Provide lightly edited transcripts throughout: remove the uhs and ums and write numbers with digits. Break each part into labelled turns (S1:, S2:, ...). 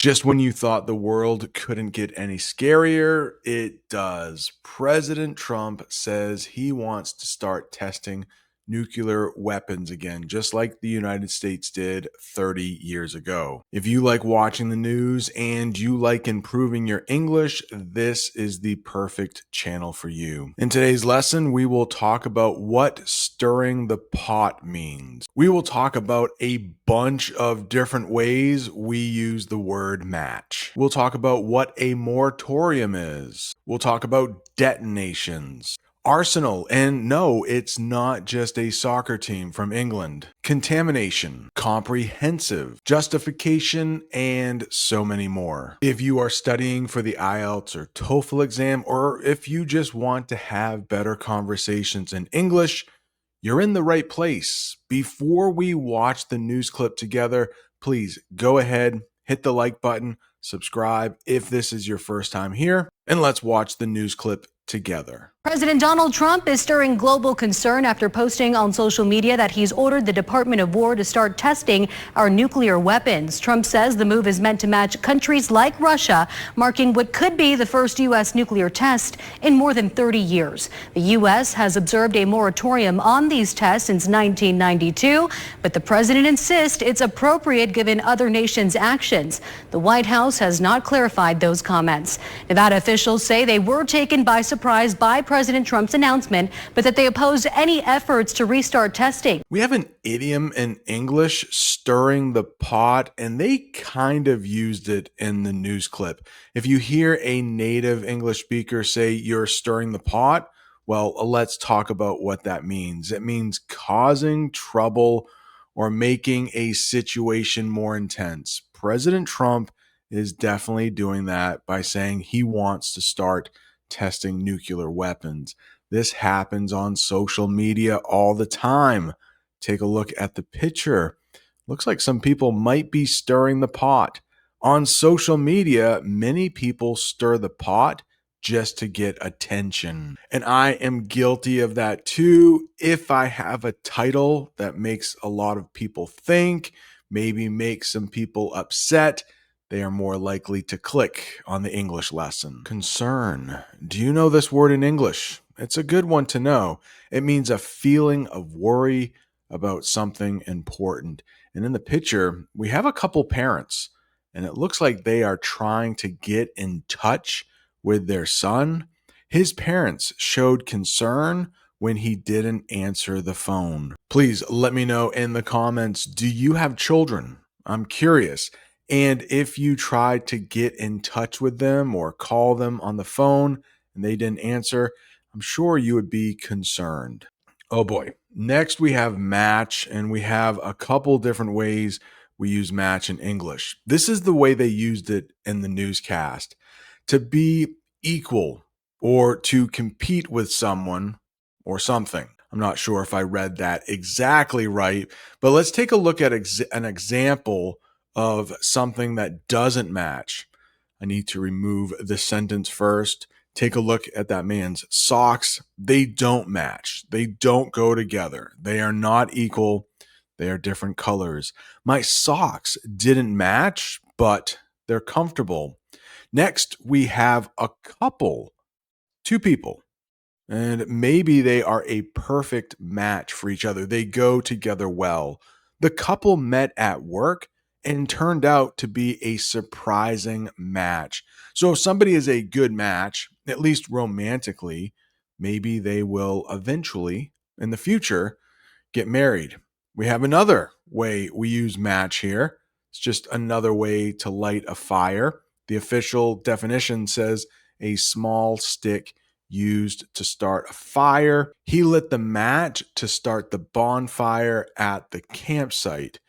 S1: Just when you thought the world couldn't get any scarier, it does. President Trump says he wants to start testing nuclear weapons again, just like the United States did 30 years ago. If you like watching the news and you like improving your English, this is the perfect channel for you. In today's lesson, we will talk about what stirring the pot means. We will talk about a bunch of different ways we use the word match. We'll talk about what a moratorium is. We'll talk about detonations. Arsenal, and no, it's not just a soccer team from England. Contamination, comprehensive, justification, and so many more. If you are studying for the IELTS or TOEFL exam, or if you just want to have better conversations in English, you're in the right place. Before we watch the news clip together, please go ahead, hit the like button, subscribe if this is your first time here, and let's watch the news clip together.
S2: President Donald Trump is stirring global concern after posting on social media that he's ordered the Department of War to start testing our nuclear weapons. Trump says the move is meant to match countries like Russia, marking what could be the first U.S. nuclear test in more than 30 years. The U.S. has observed a moratorium on these tests since 1992, but the president insists it's appropriate given other nations' actions. The White House has not clarified those comments. Nevada officials say they were taken by surprise by President Trump's announcement, but that they oppose any efforts to restart testing.
S1: We have an idiom in English, stirring the pot, and they kind of used it in the news clip. If you hear a native English speaker say you're stirring the pot, well, let's talk about what that means. It means causing trouble or making a situation more intense. President Trump is definitely doing that by saying he wants to start testing nuclear weapons. This happens on social media all the time. Take a look at the picture. Looks like some people might be stirring the pot. On social media, many people stir the pot just to get attention. And I am guilty of that too. If I have a title that makes a lot of people think, maybe makes some people upset, they are more likely to click on the English lesson. Concern. Do you know this word in English? It's a good one to know. It means a feeling of worry about something important. And in the picture, we have a couple parents, and it looks like they are trying to get in touch with their son. His parents showed concern when he didn't answer the phone. Please let me know in the comments, do you have children? I'm curious. And if you tried to get in touch with them or call them on the phone and they didn't answer, I'm sure you would be concerned. Oh boy. Next, we have match, and we have a couple different ways we use match in English. This is the way they used it in the newscast. To be equal or to compete with someone or something. I'm not sure if I read that exactly right, but let's take a look at an example of something that doesn't match. I need to remove the sentence first. Take a look at that man's socks. They don't match. They don't go together. They are not equal. They are different colors. My socks didn't match, but they're comfortable. Next, we have a couple, two people, and maybe they are a perfect match for each other. They go together well. The couple met at work and turned out to be a surprising match. So if somebody is a good match, at least romantically, maybe they will eventually, in the future, get married. We have another way we use match here. It's just another way to light a fire. The official definition says a small stick used to start a fire. He lit the match to start the bonfire at the campsite.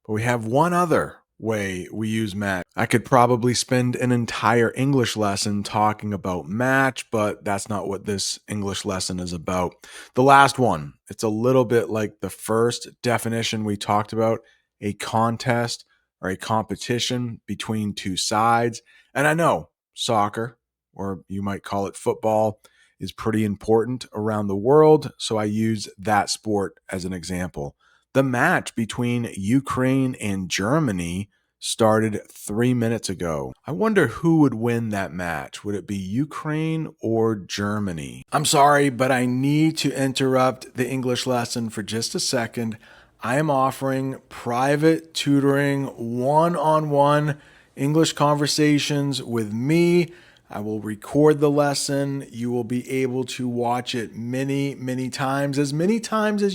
S1: But we have one other way we use match. I could probably spend an entire English lesson talking about match, but that's not what this English lesson is about. The last one, it's a little bit like the first definition we talked about, a contest or a competition between two sides. And I know soccer, or you might call it football, is pretty important around the world, so I use that sport as an example. The match between Ukraine and Germany started 3 minutes ago. I wonder who would win that match. Would it be Ukraine or Germany? I'm sorry, but I need to interrupt the English lesson for just a second. I am offering private tutoring, one-on-one English conversations with me. I will record the lesson. You will be able to watch it many times as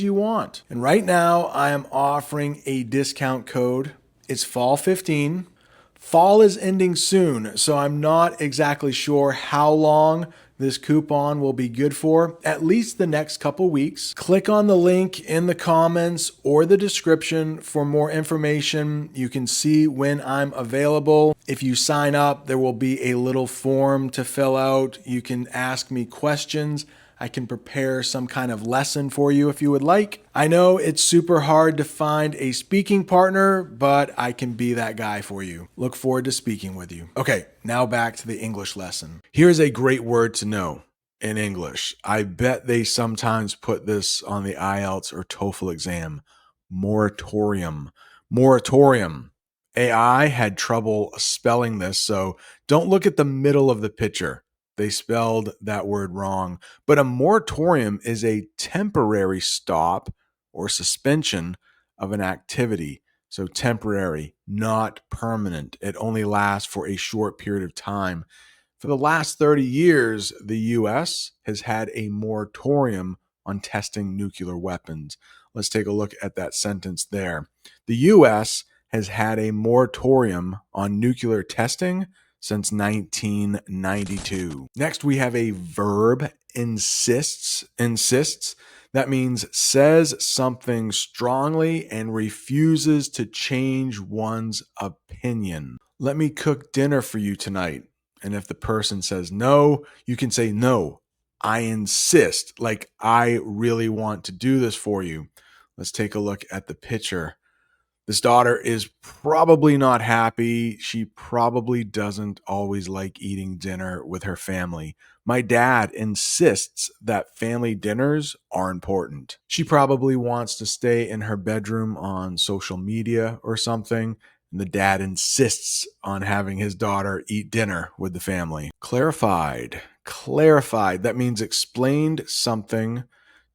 S1: you want. And right now, I am offering a discount code. It's fall 15. Fall is ending soon, so I'm not exactly sure how long this coupon will be good for, at least the next couple weeks. Click on the link in the comments or the description for more information. You can see when I'm available. If you sign up, there will be a little form to fill out. You can ask me questions. I can prepare some kind of lesson for you if you would like. I know it's super hard to find a speaking partner, but I can be that guy for you. Look forward to speaking with you. Okay, now back to the English lesson. Here's a great word to know in English. I bet they sometimes put this on the IELTS or TOEFL exam. Moratorium. Moratorium. AI had trouble spelling this, so don't look at the middle of the picture. They spelled that word wrong. But a moratorium is a temporary stop or suspension of an activity. So temporary, not permanent. It only lasts for a short period of time. For the last 30 years, the US has had a moratorium on testing nuclear weapons. Let's take a look at that sentence there. The US has had a moratorium on nuclear testing since 1992. Next, we have a verb, insists. Insists. That means says something strongly and refuses to change one's opinion. Let me cook dinner for you tonight. And if the person says no, you can say, no, I insist. Like, I really want to do this for you. Let's take a look at the picture. This daughter is probably not happy. She probably doesn't always like eating dinner with her family. My dad insists that family dinners are important. She probably wants to stay in her bedroom on social media or something. And the dad insists on having his daughter eat dinner with the family. Clarified. Clarified. That means explained something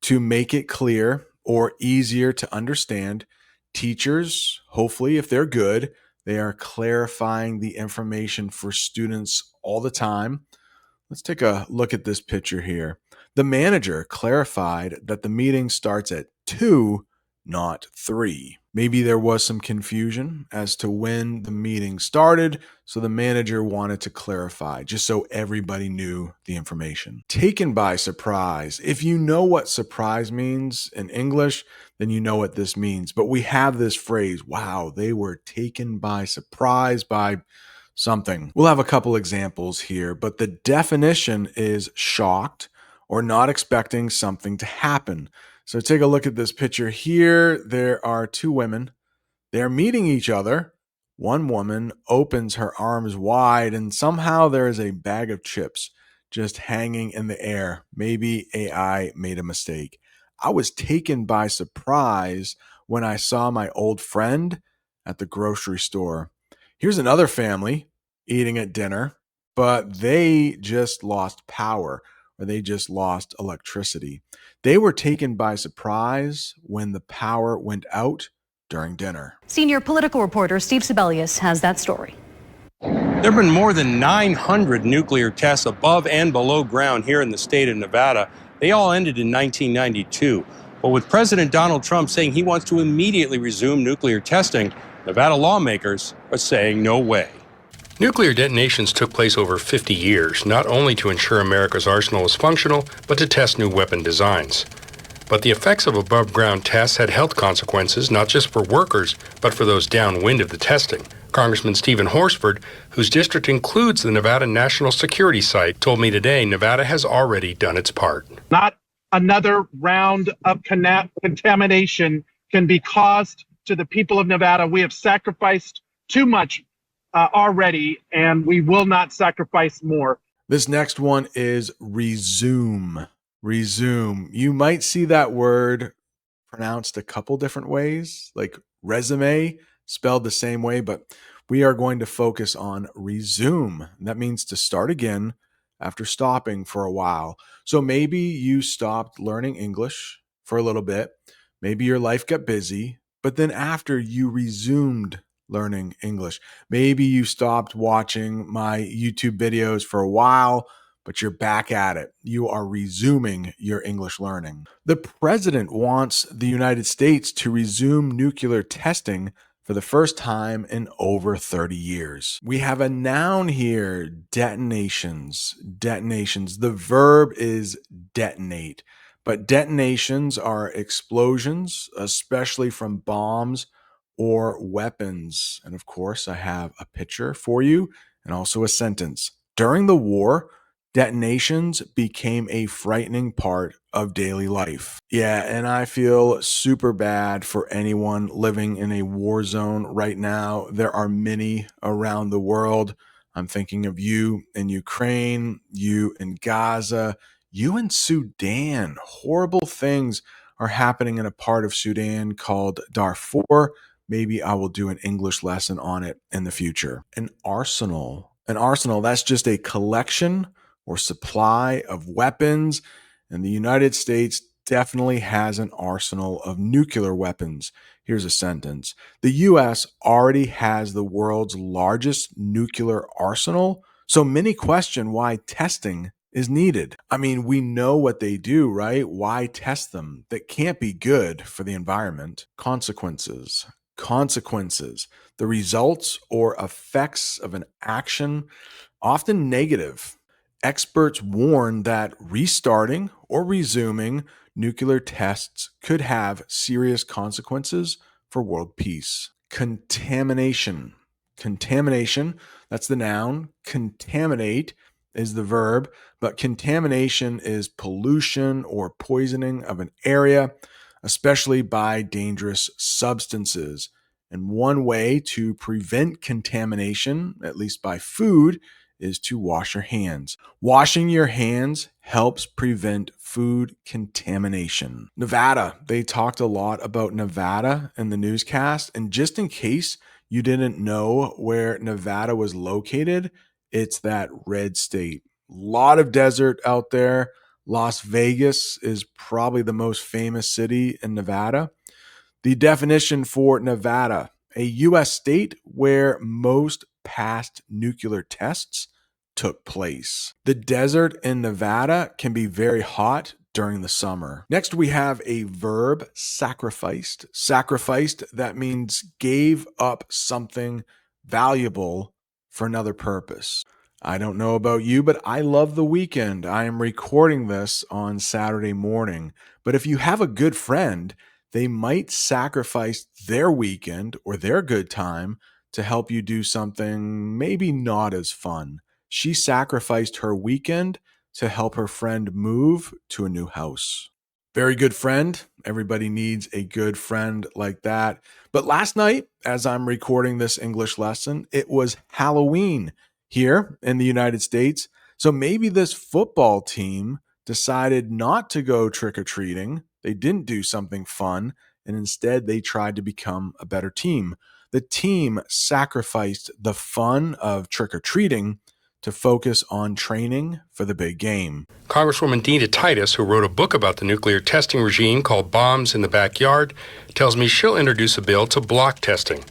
S1: to make it clear or easier to understand. Teachers, hopefully, if they're good, they are clarifying the information for students all the time. Let's take a look at this picture here. The manager clarified that the meeting starts at 2, not 3. Maybe there was some confusion as to when the meeting started, so the manager wanted to clarify just so everybody knew the information. Taken by surprise. If you know what surprise means in English, then you know what this means. But we have this phrase, wow, they were taken by surprise by something. We'll have a couple examples here, but the definition is shocked or not expecting something to happen. So take a look at this picture here. There are two women. They're meeting each other. One woman opens her arms wide, and somehow there is a bag of chips just hanging in the air. Maybe AI made a mistake. I was taken by surprise when I saw my old friend at the grocery store. Here's another family eating at dinner, but they just lost power or they just lost electricity. They were taken by surprise when the power went out during dinner.
S2: Senior political reporter Steve Sebelius has that story.
S3: There have been more than 900 nuclear tests above and below ground here in the state of Nevada. They all ended in 1992. But with President Donald Trump saying he wants to immediately resume nuclear testing, Nevada lawmakers are saying no way.
S4: Nuclear detonations took place over 50 years, not only to ensure America's arsenal is functional, but to test new weapon designs. But the effects of above-ground tests had health consequences not just for workers, but for those downwind of the testing. Congressman Stephen Horsford, whose district includes the Nevada National Security Site, told me today Nevada has already done its part.
S5: Not another round of contamination can be caused to the people of Nevada. We have sacrificed too much already, and we will not sacrifice more.
S1: This next one is resume. Resume. You might see that word pronounced a couple different ways, like resume spelled the same way, but we are going to focus on resume. That means to start again after stopping for a while. So maybe you stopped learning English for a little bit. Maybe your life got busy, but then after you resumed learning English, maybe you stopped watching my YouTube videos for a while, but you're back at it. You are resuming your English learning. The president wants the United States to resume nuclear testing for the first time in over 30 years. We have a noun here, detonations. Detonations. The verb is detonate, but detonations are explosions, especially from bombs or weapons. And of course, I have a picture for you and also a sentence. During the war, detonations became a frightening part of daily life. Yeah, and I feel super bad for anyone living in a war zone right now. There are many around the world. I'm thinking of you in Ukraine, you in Gaza, you in Sudan. Horrible things are happening in a part of Sudan called Darfur. Maybe I will do an English lesson on it in the future. An arsenal. An arsenal, that's just a collection or supply of weapons, and the United States definitely has an arsenal of nuclear weapons. Here's a sentence. The US already has the world's largest nuclear arsenal, so many question why testing is needed. I mean, we know what they do, right? Why test them? That can't be good for the environment. Consequences. Consequences. The results or effects of an action, often negative. Experts warn that restarting or resuming nuclear tests could have serious consequences for world peace. Contamination. Contamination, that's the noun. Contaminate is the verb, but contamination is pollution or poisoning of an area, especially by dangerous substances. And one way to prevent contamination, at least by food, is to wash your hands. Washing your hands helps prevent food contamination. Nevada, they talked a lot about Nevada in the newscast. And just in case you didn't know where Nevada was located, it's that red state. A lot of desert out there. Las Vegas is probably the most famous city in Nevada. The definition for Nevada, a U.S. state where most past nuclear tests took place. The desert in Nevada can be very hot during the summer. Next, we have a verb, sacrificed. Sacrificed, that means gave up something valuable for another purpose. I don't know about you, but I love the weekend. I am recording this on Saturday morning. But if you have a good friend, they might sacrifice their weekend or their good time to help you do something maybe not as fun. She sacrificed her weekend to help her friend move to a new house. Very good friend. Everybody needs a good friend like that. But last night, as I'm recording this English lesson, it was Halloween here in the United States. So maybe this football team decided not to go trick-or-treating. They didn't do something fun, and instead they tried to become a better team. The team sacrificed the fun of trick-or-treating to focus on training for the big game.
S4: Congresswoman Dina Titus, who wrote a book about the nuclear testing regime called Bombs in the Backyard, tells me she'll introduce a bill to block testing.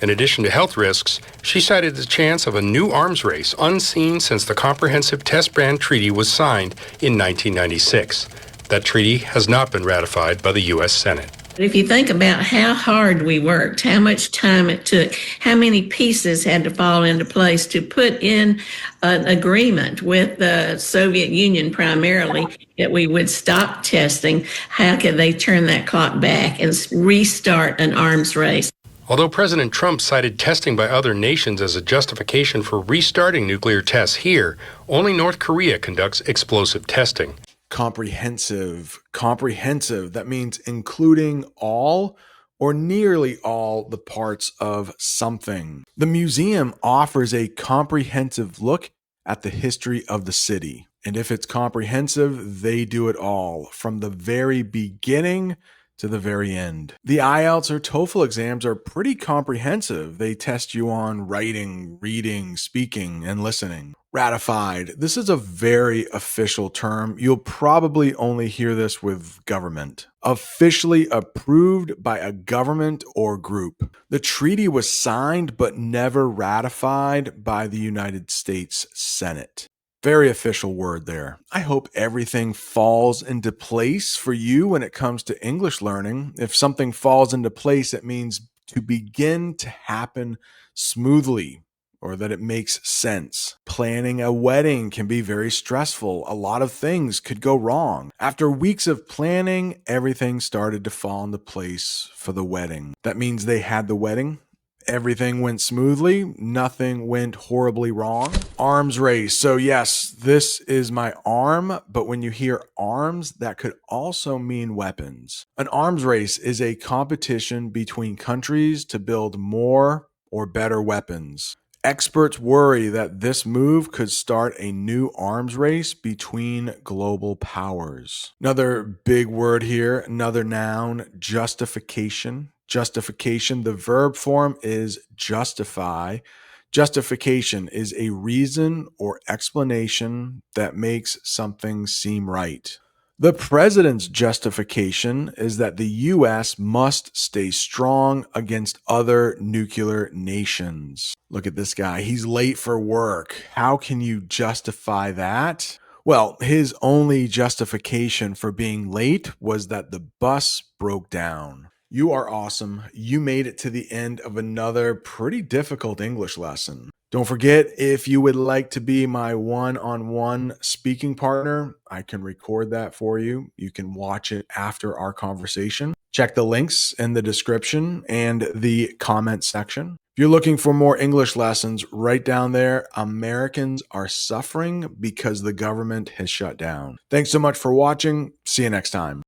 S4: In addition to health risks, she cited the chance of a new arms race unseen since the Comprehensive Test Ban Treaty was signed in 1996. That treaty has not been ratified by the U.S. Senate.
S6: If you think about how hard we worked, how much time it took, how many pieces had to fall into place to put in an agreement with the Soviet Union primarily that we would stop testing, how could they turn that clock back and restart an arms race?
S4: Although President Trump cited testing by other nations as a justification for restarting nuclear tests here, only North Korea conducts explosive testing.
S1: Comprehensive. That means including all or nearly all the parts of something. The museum offers a comprehensive look at the history of the city. And if it's comprehensive, they do it all from the very beginning to the very end. The IELTS or TOEFL exams are pretty comprehensive. They test you on writing, reading, speaking, and listening. Ratified. This is a very official term. You'll probably only hear this with government. Officially approved by a government or group. The treaty was signed but never ratified by the United States Senate. Very official word there. I hope everything falls into place for you when it comes to English learning. If something falls into place, it means to begin to happen smoothly, or that it makes sense. Planning a wedding can be very stressful. A lot of things could go wrong. After weeks of planning, everything started to fall into place for the wedding. That means they had the wedding. Everything went smoothly. Nothing went horribly wrong. Arms race. So yes, this is my arm, but when you hear arms, that could also mean weapons. An arms race is a competition between countries to build more or better weapons. Experts worry that this move could start a new arms race between global powers. Another big word here, another noun, justification. Justification, the verb form is justify. Justification is a reason or explanation that makes something seem right. The president's justification is that the U.S. must stay strong against other nuclear nations. Look at this guy. He's late for work. How can you justify that? Well, his only justification for being late was that the bus broke down. You are awesome. You made it to the end of another pretty difficult English lesson. Don't forget, if you would like to be my one-on-one speaking partner, I can record that for you. You can watch it after our conversation. Check the links in the description and the comment section. If you're looking for more English lessons, right down there, Americans are suffering because the government has shut down. Thanks so much for watching. See you next time.